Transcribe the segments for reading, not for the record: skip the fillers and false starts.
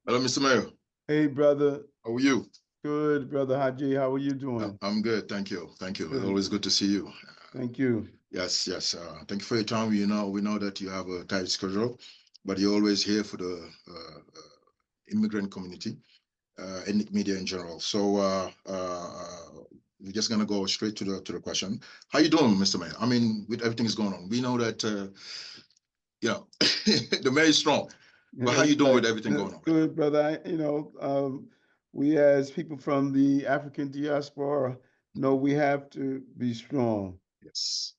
Hello, Mr. Mayor. Hey, brother. How are you? Good, brother Haji. How are you doing? I'm good. Thank you. Thank you. It's Good. always good to see you. Thank you. Yes, yes. Thank you for your time. We know that you have a tight schedule, but you're always here for the immigrant community, ethnic media in general. So we're just gonna go straight to the question. How you doing, Mr. Mayor? I mean, with everything is going on, we know that the mayor is strong. But how you doing with everything going on? Good, brother. We as people from the African diaspora know we have to be strong. Yes.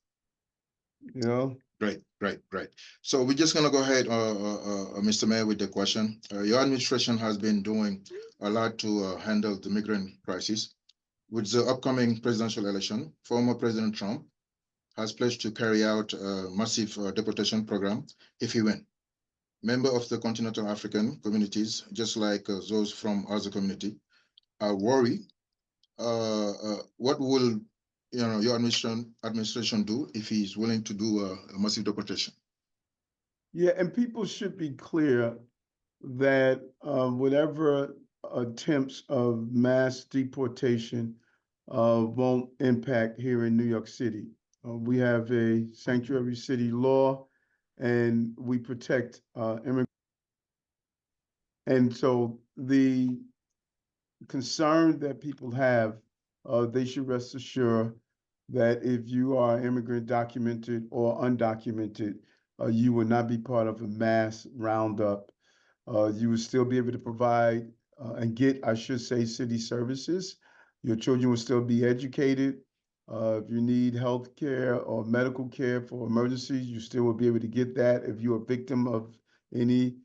You know. Great, great, great. So we're just gonna go ahead, Mr. Mayor, with the question. Your administration has been doing a lot to handle the migrant crisis. With the upcoming presidential election, former President Trump has pledged to carry out a massive deportation program if he wins. Members of the continental African communities, just like those from other community, are worried. What will your administration do if he's willing to do a massive deportation? Yeah, and people should be clear that whatever attempts of mass deportation won't impact here in New York City. We have a sanctuary city law, and we protect immigrants. And so the concern that people have, they should rest assured that if you are immigrant documented or undocumented, you will not be part of a mass roundup. You will still be able to provide and get, I should say, city services. Your children will still be educated. If you need health care or medical care for emergencies, you still will be able to get that. If you're a victim of any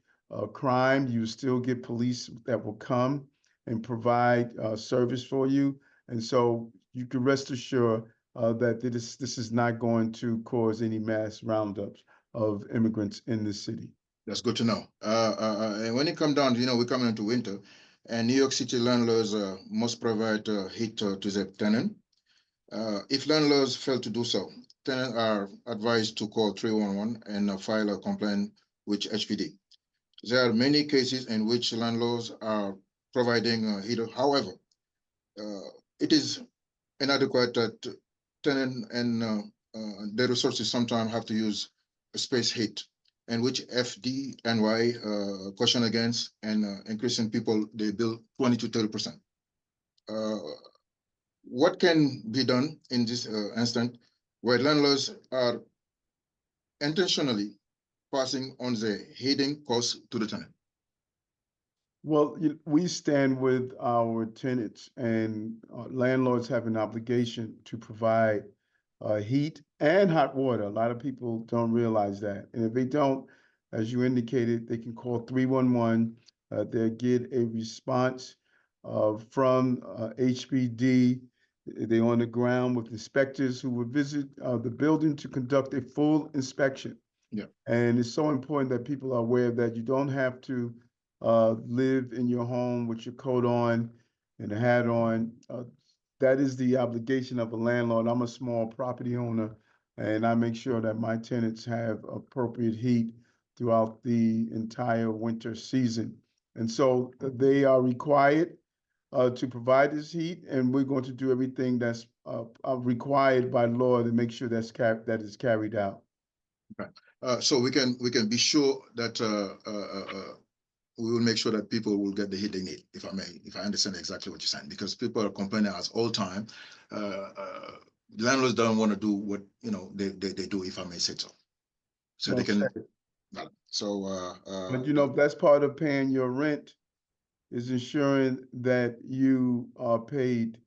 crime, you still get police that will come and provide service for you. And so you can rest assured that this is not going to cause any mass roundups of immigrants in the city. That's good to know. And when it comes down, we're coming into winter, and New York City landlords must provide heat to their tenant. If landlords fail to do so, tenants are advised to call 311 and file a complaint with HPD. There are many cases in which landlords are providing heat. However, it is inadequate that tenant and their resources sometimes have to use space heat, and which FDNY caution against, and increasing people they bill 20 to 30%. What can be done in this instant where landlords are intentionally passing on the heating costs to the tenant? Well, we stand with our tenants, and landlords have an obligation to provide heat and hot water. A lot of people don't realize that. And if they don't, as you indicated, they can call 311. They'll get a response from HPD. They're on the ground with inspectors who will visit the building to conduct a full inspection. Yeah. And it's so important that people are aware that you don't have to live in your home with your coat on and a hat on. That is the obligation of a landlord. I'm a small property owner, and I make sure that my tenants have appropriate heat throughout the entire winter season. And so they are required to provide this heat, and we're going to do everything that's required by law to make sure that is carried out. Okay. So we can be sure that we will make sure that people will get the heat they need, if I understand exactly what you're saying, because people are complaining as all time. Landlords don't want to do what they do, if I may say so. So they can. So. But that's part of paying your rent, is ensuring that you are paid,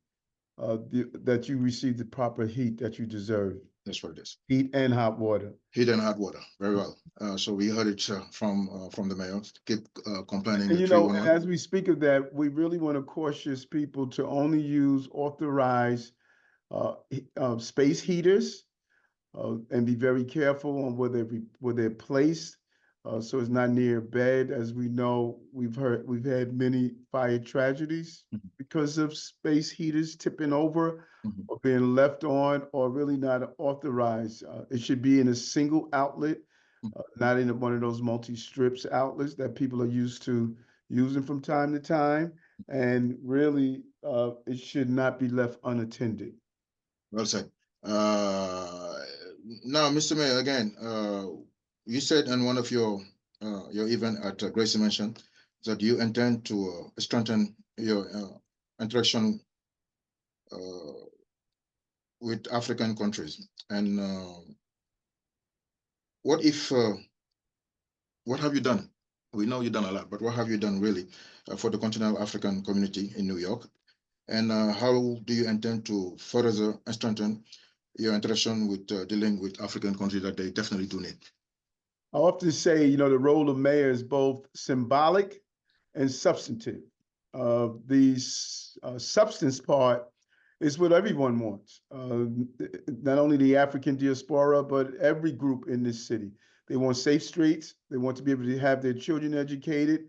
that you receive the proper heat that you deserve. That's what it is. Heat and hot water. Heat and hot water. Very well. So we heard it from the mayor. Keep complaining. And as we speak of that, we really want to caution people to only use authorized space heaters, and be very careful on where they're placed, so it's not near a bed. As we know, we've had many fire tragedies because of space heaters tipping over or being left on or really not authorized. It should be in a single outlet, not in one of those multi-strips outlets that people are used to use them from time to time, and really, it should not be left unattended. Well said. Now, Mr. Mayor, again, you said in one of your event at Gracie Mansion that you intend to strengthen your interaction with African countries. And what if, what have you done? We know you've done a lot, but what have you done really for the continental African community in New York? And how do you intend to further strengthen your interaction with dealing with African countries that they definitely do need? I often say, the role of mayor is both symbolic and substantive. The substance part is what everyone wants, not only the African diaspora, but every group in this city. They want safe streets. They want to be able to have their children educated.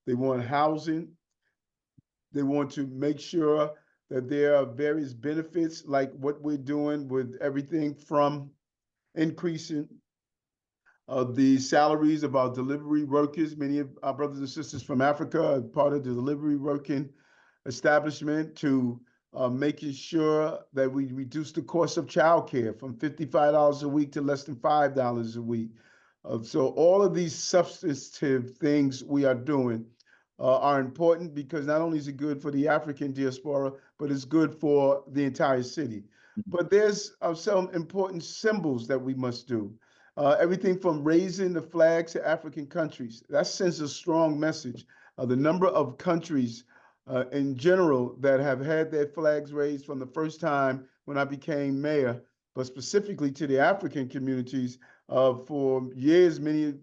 They want housing. They want to make sure that there are various benefits, like what we're doing with everything from increasing the salaries of our delivery workers. Many of our brothers and sisters from Africa are part of the delivery working establishment, to making sure that we reduce the cost of childcare from $55 a week to less than $5 a week. So all of these substantive things we are doing are important, because not only is it good for the African diaspora, but it's good for the entire city. But there's some important symbols that we must do. Everything from raising the flags to African countries. That sends a strong message. The number of countries in general that have had their flags raised from the first time when I became mayor, but specifically to the African communities, for years, many,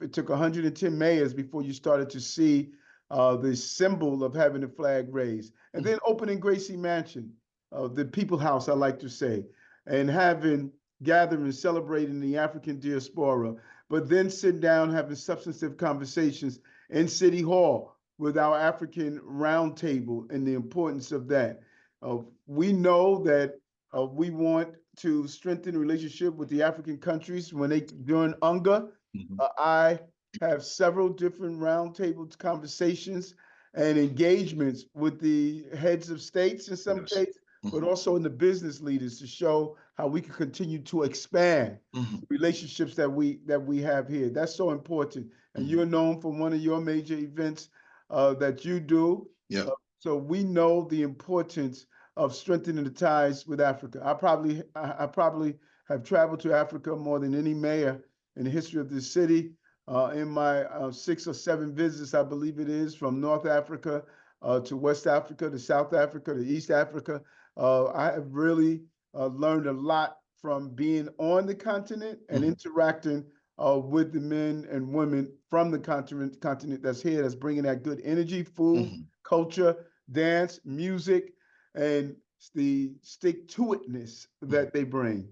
it took 110 mayors before you started to see the symbol of having the flag raised. And then opening Gracie Mansion, the People House, I like to say, and having gatherings celebrating the African diaspora, but then sit down having substantive conversations in City Hall with our African roundtable and the importance of that. We know that we want to strengthen the relationship with the African countries when they during UNGA. I have several different roundtable conversations and engagements with the heads of states in some cases, but also in the business leaders, to show how we can continue to expand relationships that we have here. That's so important. And you're known for one of your major events that you do. Yeah. So we know the importance of strengthening the ties with Africa. I probably have traveled to Africa more than any mayor in the history of this city. In my 6 or 7 visits, I believe it is, from North Africa to West Africa to South Africa to East Africa, I have really learned a lot from being on the continent and interacting with the men and women from the continent that's here, that's bringing that good energy, food, culture, dance, music, and the stick-to-itness that they bring.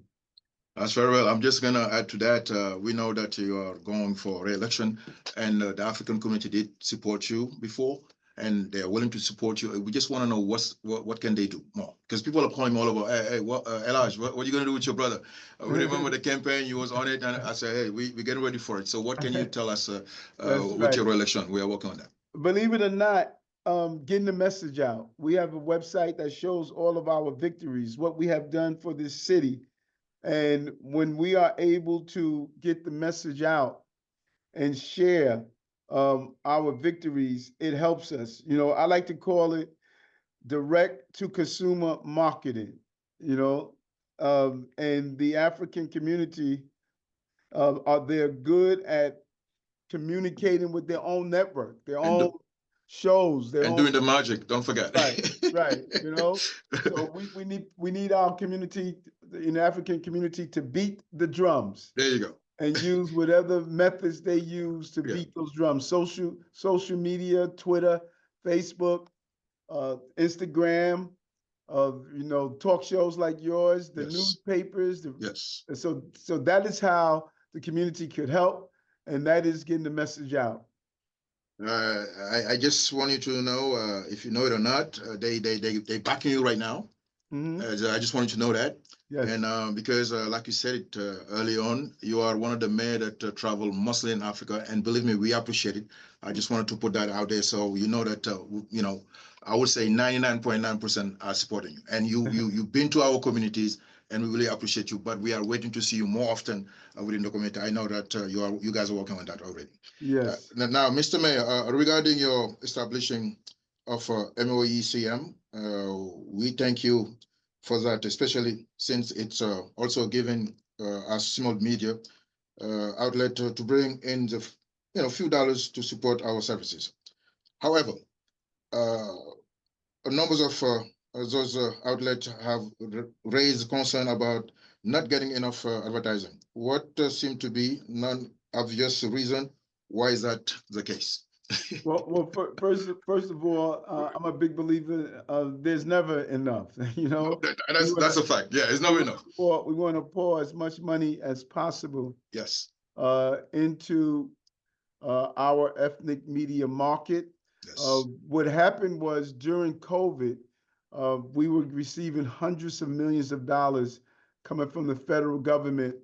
That's very well. I'm just going to add to that. We know that you are going for re-election, and the African community did support you before, and they're willing to support you. We just want to know what can they do more, because people are calling all over. Hey, Elijah, what are you going to do with your brother? We remember the campaign, you was on it, and I said, hey, we're getting ready for it. So what can you tell us with your re-election? We are working on that. Believe it or not, getting the message out. We have a website that shows all of our victories, what we have done for this city. And when we are able to get the message out and share our victories, it helps us. I like to call it direct to consumer marketing, and the African community, they're good at communicating with their own network, their own shows, and doing the magic. Don't forget. Right. So we need our community, in the African community, to beat the drums. There you go. And use whatever methods they use to beat those drums. Social media, Twitter, Facebook, Instagram, talk shows like yours, the newspapers. So that is how the community could help, and that is getting the message out. I just want you to know, if you know it or not, they backing you right now. I just want you to know that. Yes. And because, like you said it early on, you are one of the mayors that travel mostly in Africa, and believe me, we appreciate it. I just wanted to put that out there so you know that you know, I would say 99.9% are supporting you, and you've been to our communities, and we really appreciate you. But we are waiting to see you more often within the community. I know that you guys are working on that already. Yes. Now, Mr. Mayor, regarding your establishing of MOECM, we thank you for that, especially since it's also giving us small media outlet to bring in the few dollars to support our services. However, numbers of those outlets have raised concern about not getting enough advertising. What seem to be non-obvious reason why is that the case? Well, first of all, I'm a big believer of there's never enough. You know, that's a fact. Yeah, it's never enough. We want to pour as much money as possible. Yes. Into our ethnic media market. Yes. What happened was during COVID, we were receiving hundreds of millions of dollars coming from the federal government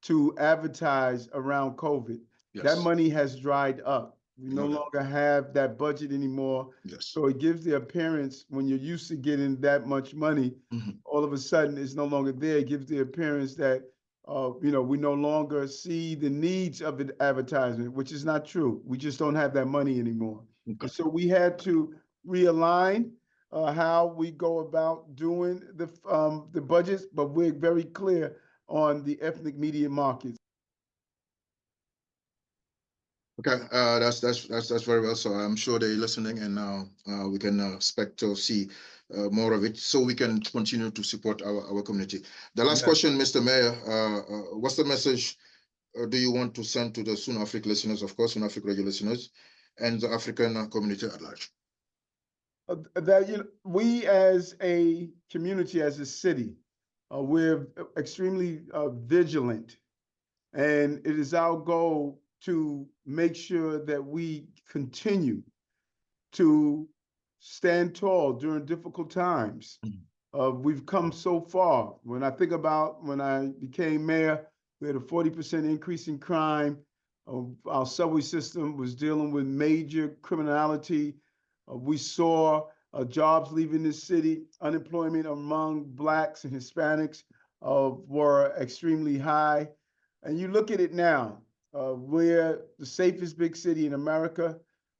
to advertise around COVID. Yes. That money has dried up. We no longer have that budget anymore. Yes. So it gives the appearance, when you're used to getting that much money, all of a sudden it's no longer there. It gives the appearance that we no longer see the needs of the advertisement, which is not true. We just don't have that money anymore. Okay. And so we had to realign how we go about doing the budgets, but we're very clear on the ethnic media markets. Okay, that's very well. So I'm sure they're listening, and now we can expect to see more of it, so we can continue to support our community. The last question, Mr. Mayor, what's the message do you want to send to the Sun Africa listeners, of course, Sun Africa radio listeners, and the African community at large? That we as a community, as a city, we're extremely vigilant, and it is our goal to make sure that we continue to stand tall during difficult times. We've come so far. When I think about when I became mayor, we had a 40% increase in crime. Our subway system was dealing with major criminality. We saw jobs leaving the city. Unemployment among Blacks and Hispanics were extremely high. And you look at it now, we're the safest big city in America.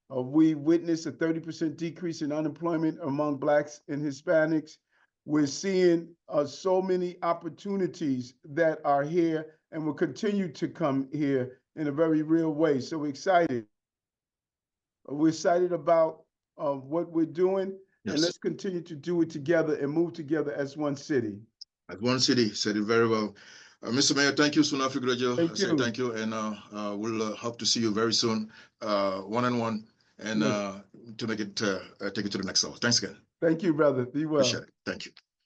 We witnessed a 30% decrease in unemployment among Blacks and Hispanics. We're seeing so many opportunities that are here and will continue to come here in a very real way. So we're excited. We're excited about what we're doing, and let's continue to do it together and move together as one city. As one city, said it very well. Mr. Mayor, thank you, Sun Africa Radio. Thank you, and we'll hope to see you very soon, one-on-one, and to make it take it to the next level. Thanks again. Thank you, brother. Be well. Appreciate it. Thank you.